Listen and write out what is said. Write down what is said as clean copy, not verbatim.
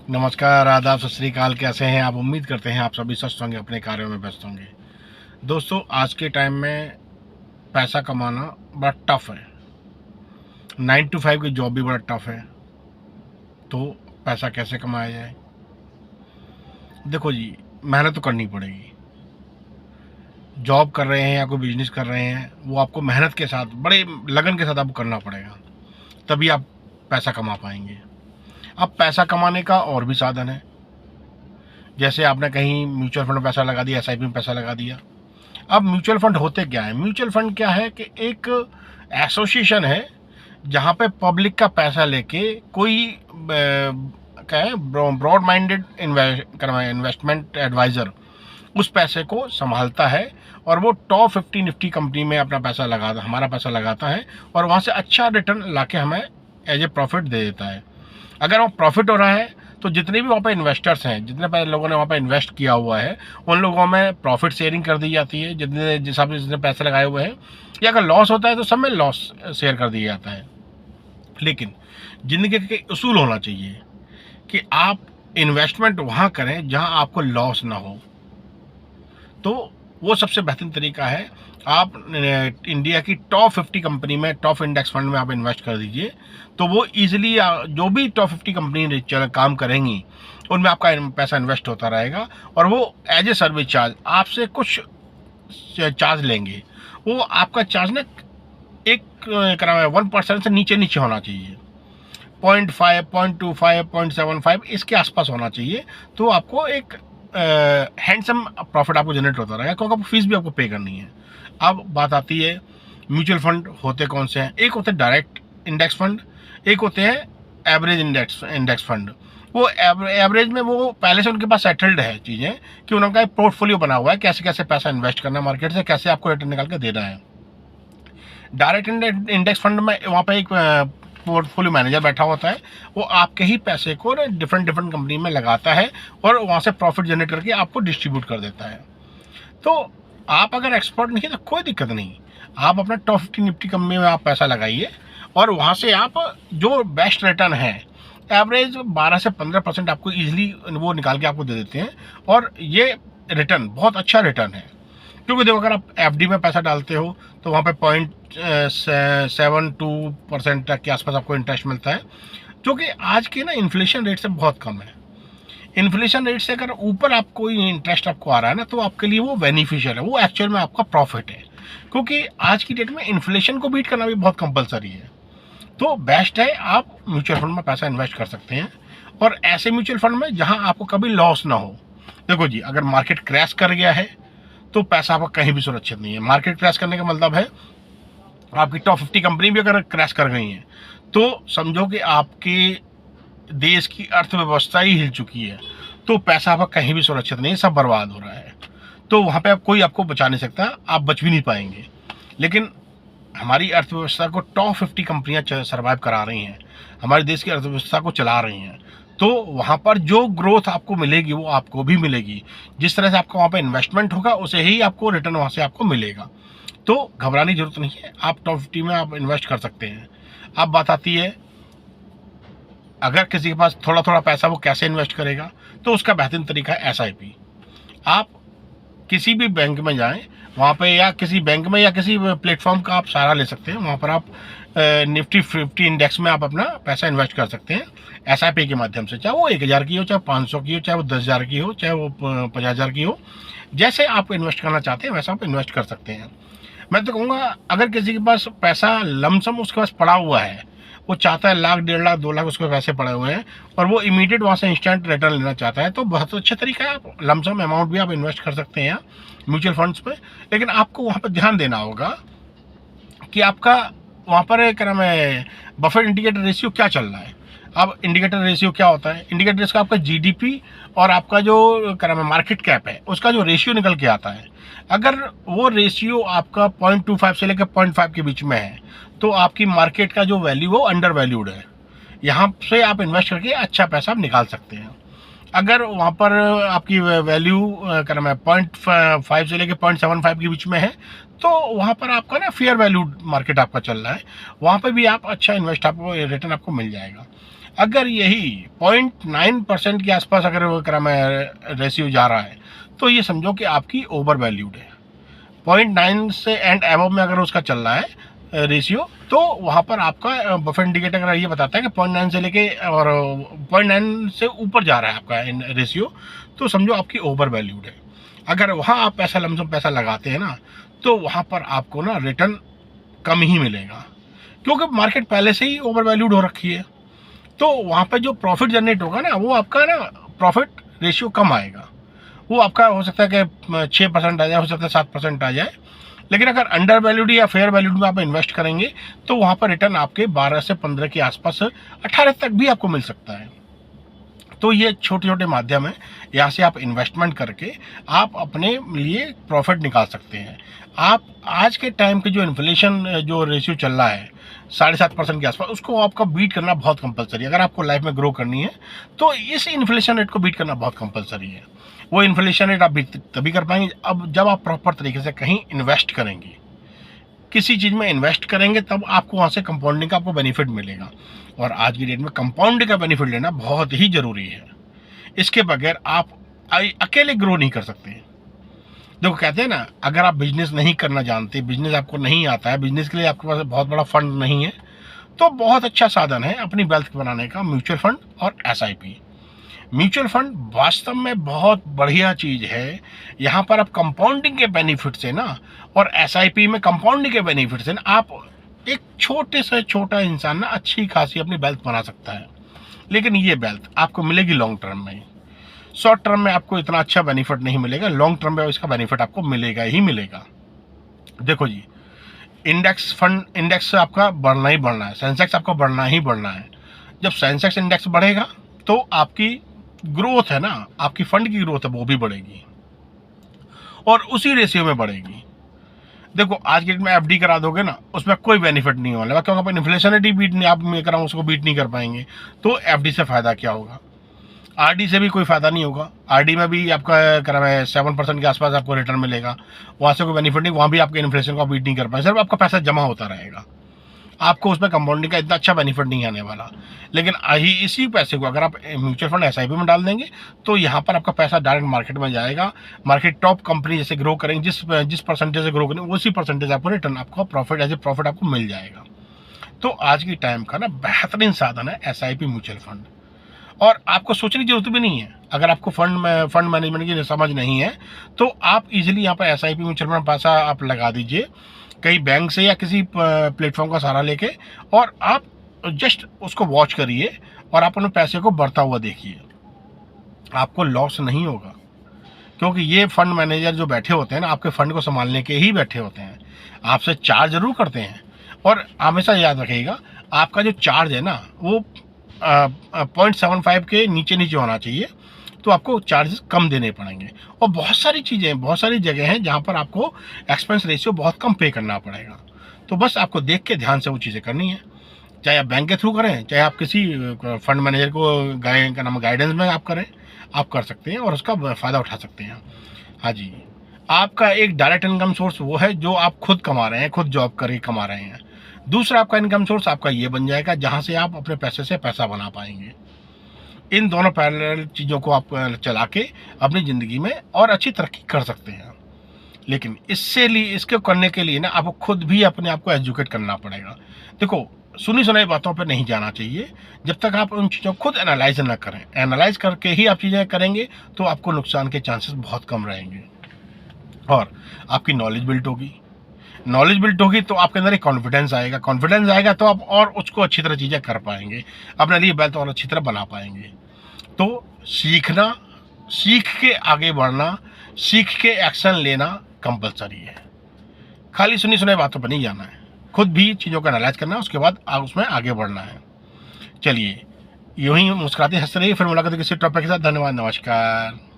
नमस्कार, आदाब, सत श्री अकाल। कैसे हैं आप? उम्मीद करते हैं आप सभी स्वस्थ होंगे, अपने कार्यों में व्यस्त होंगे। दोस्तों, आज के टाइम में पैसा कमाना बड़ा टफ है। 9 to 5 की जॉब भी बड़ा टफ है। तो पैसा कैसे कमाया जाए? देखो जी, मेहनत तो करनी पड़ेगी। जॉब कर रहे हैं या कोई बिजनेस कर रहे हैं, वो आपको मेहनत के साथ, बड़े लगन के साथ आपको करना पड़ेगा, तभी आप पैसा कमा पाएंगे। अब पैसा कमाने का और भी साधन है। जैसे आपने कहीं म्यूचुअल फंड में पैसा लगा दिया, एसआईपी में पैसा लगा दिया। अब म्यूचुअल फंड होते क्या है? म्यूचुअल फंड क्या है कि एक एसोसिएशन है जहाँ पे पब्लिक का पैसा लेके कोई क्या है, ब्रॉड माइंडेड इन्वेस्टमेंट एडवाइज़र उस पैसे को संभालता है और वो टॉप 50 निफ्टी कंपनी में अपना पैसा लगाता, हमारा पैसा लगाता है और वहाँ से अच्छा रिटर्न लाके हमें एज ए प्रॉफिट दे देता है। अगर वो प्रॉफिट हो रहा है तो जितने भी वहाँ पे इन्वेस्टर्स हैं, जितने लोगों ने वहाँ पे इन्वेस्ट किया हुआ है, उन लोगों में प्रॉफिट शेयरिंग कर दी जाती है, जितने जिस हिसाब से जितने पैसे लगाए हुए हैं। या अगर लॉस होता है तो सब में लॉस शेयर कर दिया जाता है। लेकिन ज़िंदगी के उसूल होना चाहिए कि आप इन्वेस्टमेंट वहाँ करें जहाँ आपको लॉस ना हो। तो वो सबसे बेहतरीन तरीका है, आप इंडिया की टॉप 50 कंपनी में, टॉप इंडेक्स फंड में आप इन्वेस्ट कर दीजिए। तो वो ईजिली जो भी टॉप 50 कंपनी काम करेंगी उनमें आपका पैसा इन्वेस्ट होता रहेगा और वो एज ए सर्विस चार्ज आपसे कुछ चार्ज लेंगे। वो आपका चार्ज ना एक 1% से नीचे नीचे होना चाहिए, 0.5, 0.25, 0.75 इसके आसपास होना चाहिए। तो आपको एक हैंडसम प्रॉफिट आपको जनरेट होता रहेगा, क्योंकि आपको फीस भी आपको पे करनी है। अब बात आती है म्यूचुअल फंड होते कौन से हैं। एक होते हैं डायरेक्ट इंडेक्स फंड, एक होते हैं एवरेज इंडेक्स फंड। वो एवरेज में वो पहले से उनके पास सेटल्ड है चीज़ें कि उनका एक पोर्टफोलियो बना हुआ है, कैसे कैसे पैसा इन्वेस्ट करना है मार्केट से, कैसे आपको रिटर्न निकाल के देना है। डायरेक्ट इंडेक्स फंड में वहाँ पे एक पोर्टफोलियो मैनेजर बैठा होता है, वो आपके ही पैसे को डिफरेंट कंपनी में लगाता है और वहाँ से प्रॉफिट जनरेट करके आपको डिस्ट्रीब्यूट कर देता है। तो आप अगर एक्सपर्ट नहीं है तो कोई दिक्कत नहीं, आप अपना टॉप 50 निफ्टी कंपनी में आप पैसा लगाइए और वहाँ से आप जो बेस्ट रिटर्न है, एवरेज 12 से 15% आपको ईजिली वो निकाल के आपको दे देते हैं। और ये रिटर्न बहुत अच्छा रिटर्न है, क्योंकि देखो, अगर आप एफडी में पैसा डालते हो तो वहाँ पे 0.72% तक के आसपास आपको इंटरेस्ट मिलता है, जो कि आज के ना इन्फ्लेशन रेट से बहुत कम है। इन्फ्लेशन रेट से अगर ऊपर आप कोई इंटरेस्ट आपको आ रहा है ना, तो आपके लिए वो बेनिफिशियल है, वो एक्चुअल में आपका प्रॉफिट है, क्योंकि आज की डेट में इन्फ्लेशन को बीट करना भी बहुत कंपलसरी है। तो बेस्ट है आप म्यूचुअल फंड में पैसा इन्वेस्ट कर सकते हैं, और ऐसे म्यूचुअल फंड में जहाँ आपको कभी लॉस ना हो। देखो जी, अगर मार्केट क्रैश कर गया है तो पैसा आपका कहीं भी सुरक्षित नहीं है। मार्केट क्रैश करने का मतलब है आपकी टॉप 50 कंपनी भी अगर क्रैश कर गई हैं तो समझो कि आपके देश की अर्थव्यवस्था ही हिल चुकी है। तो पैसा आपका कहीं भी सुरक्षित नहीं है, सब बर्बाद हो रहा है। तो वहाँ पे कोई आपको बचा नहीं सकता, आप बच भी नहीं पाएंगे। लेकिन हमारी अर्थव्यवस्था को टॉप 50 कंपनियां सर्वाइव करा रही हैं, हमारे देश की अर्थव्यवस्था को चला रही हैं। तो वहाँ पर जो ग्रोथ आपको मिलेगी वो आपको भी मिलेगी। जिस तरह से आपका वहाँ पर इन्वेस्टमेंट होगा उसे ही आपको रिटर्न वहाँ से आपको मिलेगा। तो घबराने की जरूरत नहीं है, आप टॉप 50 में आप इन्वेस्ट कर सकते हैं। अब बात आती है, अगर किसी के पास थोड़ा थोड़ा पैसा वो कैसे इन्वेस्ट करेगा, तो उसका बेहतरीन तरीका है एसआईपी। आप किसी भी बैंक में जाएं, वहाँ पे या किसी बैंक में या किसी प्लेटफॉर्म का आप सहारा ले सकते हैं। वहाँ पर आप निफ्टी 50 इंडेक्स में आप अपना पैसा इन्वेस्ट कर सकते हैं एसआईपी के माध्यम से। चाहे वो 1000 की हो, चाहे 500 की हो, चाहे वो 10,000 की हो, चाहे वो 50,000 की हो। जैसे आप इन्वेस्ट करना चाहते हैं वैसा आप इन्वेस्ट कर सकते हैं। मैं तो कहूँगा, अगर किसी के पास पैसा लमसम उसके पास पड़ा हुआ है, वो चाहता है 1,00,000, 1.5 लाख, 2 लाख उसके पैसे पड़े हुए हैं और वो इमीडिएट वहाँ से इंस्टेंट रिटर्न लेना चाहता है, तो बहुत अच्छा तरीका है। आप लमसम अमाउंट भी आप इन्वेस्ट कर सकते हैं म्यूचुअल फंड्स पे। लेकिन आपको वहाँ पर ध्यान देना होगा कि आपका वहाँ पर क्या नाम है, बफेट इंडिकेटर रेशियो क्या चल रहा है। अब इंडिकेटर रेशियो क्या होता है? इंडिकेटर रेशियो आपका जीडीपी और आपका जो क्या नाम है मार्केट कैप है, उसका जो रेशियो निकल के आता है। अगर वो रेशियो आपका 0.25 से लेकर 0.5 के बीच में है, तो आपकी मार्केट का जो वैल्यू वो अंडर वैल्यूड है। यहाँ से आप इन्वेस्ट करके अच्छा पैसा आप निकाल सकते हैं। अगर वहाँ पर आपकी वैल्यू क्या नाम है 0.5 से लेकर 0.75 के बीच में है, तो वहाँ पर आपका ना फेयर वैल्यू मार्केट आपका चल रहा है, वहाँ पे भी आप अच्छा इन्वेस्ट आपको रिटर्न आपको मिल जाएगा। अगर यही 0.9% के आसपास अगर वो क्रम रेशियो जा रहा है तो ये समझो कि आपकी ओवर वैल्यूड है। 0.9 से एंड एबव में अगर उसका चल रहा है रेशियो, तो वहाँ पर आपका बफर इंडिकेटर अगर ये बताता है कि 0.9 से लेके और 0.9 से ऊपर जा रहा है आपका रेशियो, तो समझो आपकी ओवर वैल्यूड है। अगर वहाँ आप पैसा लमसम पैसा लगाते हैं ना, तो वहाँ पर आपको ना रिटर्न कम ही मिलेगा, क्योंकि मार्केट पहले से ही ओवर वैल्यूड हो रखी है। तो वहाँ पर जो प्रॉफिट जनरेट होगा ना, वो आपका ना प्रॉफिट रेशियो कम आएगा। वो आपका हो सकता है कि 6% आ जाए, हो सकता है 7% आ जाए। लेकिन अगर अंडर वैल्यूड या फेयर वैल्यूड में आप इन्वेस्ट करेंगे तो वहाँ पर रिटर्न आपके 12 से 15 के आसपास, 18 तक भी आपको मिल सकता है। तो ये छोटे छोटे माध्यम है, यहाँ से आप इन्वेस्टमेंट करके आप अपने लिए प्रॉफिट निकाल सकते हैं। आप आज के टाइम के जो इन्फ्लेशन जो रेशियो चल रहा है 7.5% के आसपास, उसको आपका बीट करना बहुत कंपलसरी है। अगर आपको लाइफ में ग्रो करनी है तो इस इन्फ्लेशन रेट को बीट करना बहुत कंपलसरी है। वो इन्फ्लेशन रेट आप तभी कर पाएंगे अब जब आप प्रॉपर तरीके से कहीं इन्वेस्ट करेंगे, किसी चीज़ में इन्वेस्ट करेंगे, तब आपको वहाँ से कंपाउंडिंग का आपको बेनिफिट मिलेगा। और आज की डेट में कंपाउंडिंग का बेनिफिट लेना बहुत ही ज़रूरी है। इसके बगैर आप अकेले ग्रो नहीं कर सकते। देखो कहते हैं ना, अगर आप बिजनेस नहीं करना जानते, बिजनेस आपको नहीं आता है, बिजनेस के लिए आपके पास बहुत बड़ा फंड नहीं है, तो बहुत अच्छा साधन है अपनी वेल्थ बनाने का म्यूचुअल फंड और एसआईपी। म्यूचुअल फंड वास्तव में बहुत बढ़िया चीज़ है। यहाँ पर आप कंपाउंडिंग के बेनिफिट से ना, और एसआईपी में कंपाउंडिंग के बेनिफिट से ना, आप एक छोटे से छोटा इंसान ना अच्छी खासी अपनी वेल्थ बना सकता है। लेकिन ये वेल्थ आपको मिलेगी लॉन्ग टर्म में। शॉर्ट टर्म में आपको इतना अच्छा बेनिफिट नहीं मिलेगा, लॉन्ग टर्म में इसका बेनिफिट आपको मिलेगा ही मिलेगा। देखो जी, इंडेक्स आपका बढ़ना ही बढ़ना है, सेंसेक्स आपका बढ़ना ही बढ़ना है। जब सेंसेक्स इंडेक्स बढ़ेगा तो आपकी ग्रोथ है ना, आपकी फंड की ग्रोथ है वो भी बढ़ेगी और उसी रेशियो में बढ़ेगी। देखो आज के डेट में एफडी करा दोगे ना, उसमें कोई बेनिफिट नहीं होने वाला, क्योंकि अपन इन्फ्लेशन रेट ही बीट नहीं, आप मैं कराऊँ उसको बीट नहीं कर पाएंगे। तो एफडी से फ़ायदा क्या होगा? आरडी से भी कोई फ़ायदा नहीं होगा। आरडी में भी आपका करा है 7% के आसपास आपको रिटर्न मिलेगा, वहाँ से कोई बेनिफिट नहीं, वहाँ भी आपके इन्फ्लेशन को बीट नहीं कर पाएंगे, सिर्फ आपका पैसा जमा होता रहेगा, आपको उसमें कंपाउंडिंग का इतना अच्छा बेनिफिट नहीं आने वाला। लेकिन इसी पैसे को अगर आप म्यूचुअल फंड एसआईपी में डाल देंगे तो यहाँ पर आपका पैसा डायरेक्ट मार्केट में जाएगा। मार्केट टॉप कंपनी जैसे ग्रो करेंगे, जिस परसेंटेज से ग्रो करेंगे उसी परसेंटेज आपको रिटर्न, आपको प्रॉफिट एज ए प्रॉफिट आपको मिल जाएगा। तो आज की टाइम का ना बेहतरीन साधन है एसआईपी म्यूचुअल फंड, और आपको सोचने की जरूरत भी नहीं है। अगर आपको फंड मैनेजमेंट की समझ नहीं है तो आप इजीली यहाँ पर एसआईपी म्यूचुअल फंड पैसा आप लगा दीजिए कहीं बैंक से या किसी प्लेटफॉर्म का सहारा लेके, और आप जस्ट उसको वॉच करिए और आप अपने पैसे को बढ़ता हुआ देखिए, आपको लॉस नहीं होगा। क्योंकि ये फंड मैनेजर जो बैठे होते हैं ना, आपके फंड को संभालने के ही बैठे होते हैं, आपसे चार्ज जरूर करते हैं। और हमेशा याद रखिएगा, आपका जो चार्ज है ना वो 0.75 के नीचे नीचे होना चाहिए, तो आपको चार्जेस कम देने पड़ेंगे। और बहुत सारी चीज़ें, बहुत सारी जगह हैं जहाँ पर आपको एक्सपेंस रेशियो बहुत कम पे करना पड़ेगा। तो बस आपको देख के ध्यान से वो चीज़ें करनी है, चाहे आप बैंक के थ्रू करें, चाहे आप किसी फंड मैनेजर को गाइडेंस में आप करें, आप कर सकते हैं और उसका फ़ायदा उठा सकते हैं। हाँ जी, आपका एक डायरेक्ट इनकम सोर्स वो है जो आप खुद कमा रहे हैं, खुद जॉब करके कमा रहे हैं। दूसरा आपका इनकम सोर्स आपका ये बन जाएगा जहाँ से आप अपने पैसे से पैसा बना पाएंगे। इन दोनों पैरेलल चीज़ों को आप चला के अपनी ज़िंदगी में और अच्छी तरक्की कर सकते हैं। लेकिन इसके करने के लिए ना आपको खुद भी अपने आप को एजुकेट करना पड़ेगा। देखो, सुनी सुनाई बातों पर नहीं जाना चाहिए जब तक आप उन चीज़ों को खुद एनालाइज ना करें। एनालाइज करके ही आप चीज़ें करेंगे तो आपको नुकसान के चांसेस बहुत कम रहेंगे और आपकी नॉलेज बिल्ड होगी। नॉलेज बिल्ड होगी तो आपके अंदर एक कॉन्फिडेंस आएगा, कॉन्फिडेंस आएगा तो आप और उसको अच्छी तरह चीज़ें कर पाएंगे, अपने लिए वेल्थ और अच्छी तरह बना पाएंगे। तो सीखना, सीख के आगे बढ़ना, सीख के एक्शन लेना कंपलसरी है। खाली सुनी सुनाई बातों पर नहीं जाना है, खुद भी चीज़ों का एनालाइज करना है, उसके बाद उसमें आगे बढ़ना है। चलिए, यूँ ही मुस्कुराते हंसते रहिए, फिर मुलाकात किसी टॉपिक के साथ। धन्यवाद, नमस्कार।